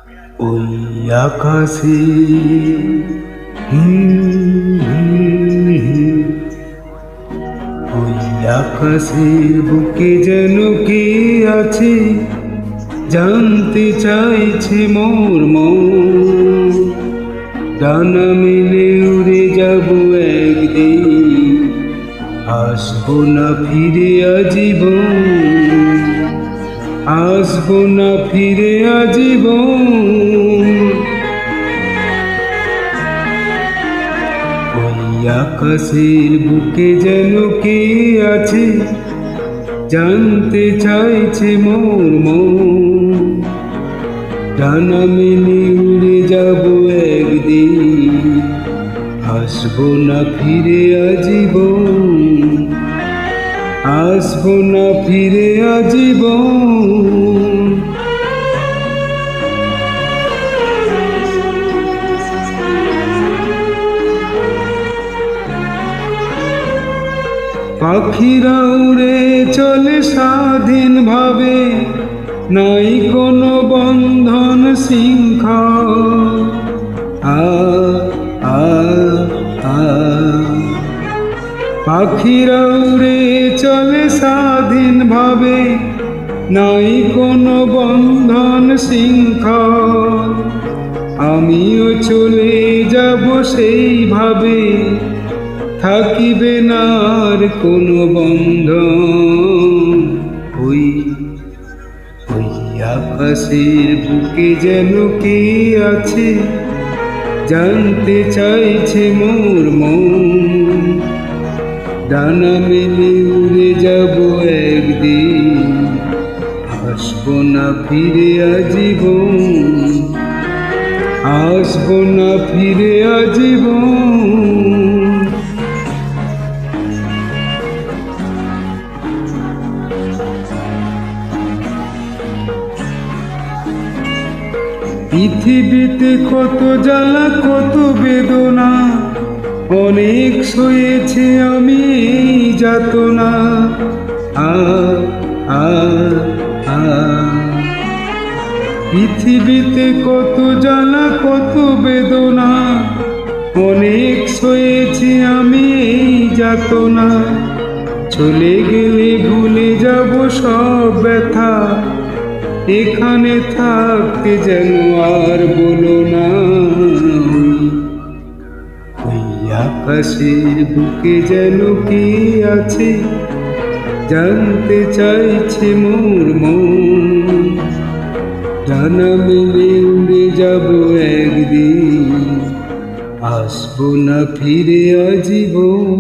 ওই আকাশে ওই আকাশের বুকে যেন কে আছে, জানতে চাইছে মোর মন। ডানা মেলে উড়ে যাব একদিন, আসবো না ফিরে আজীবন, আসবো না ফিরে আজীবন। ওই আকাশের বুকে যেন কে আছে, জানতে চাইছে মোর মন। ডানা মেলে উড়ে যাব একদিন, আসবো না ফিরে আজীবন, আসবো না ফিরে আজীবন। পাখিরা উড়ে চলে স্বাধীন ভাবে, নাই কোনো বন্ধন শৃঙ্খল। পাখিরা উড়ে চলে স্বাধীন ভাবে, নাই কোনো বন্ধন শৃঙ্খল। আমিও চলে যাব সেইভাবে, থাকিবে না আর কোনো বন্ধন। ওই আকাশের বুকে যেন কে আছে, জানতে চাইছে মোর মন। ডানা মেলে উড়ে যাব একদিন, আসবো না ফিরে আজীবন, আসবো না ফিরে আজীবন। পৃথিবীতে কত জ্বালা কত বেদনা, অনেক সয়েছি আমি এই যাতনা। পৃথিবীতে কত জ্বালা কত বেদনা, অনেক সয়েছি আমি এই যাতনা। চলে গেলে ভুলে যাব সব ব্যথা, এখানে থাকতে যেন আর বলো না। ওই আকাশের বুকে যেন কে আছে, জানতে চাইছে মোর মন। ডানা মেলে উড়ে যাব একদিন, আসবো না ফিরে আজীবন।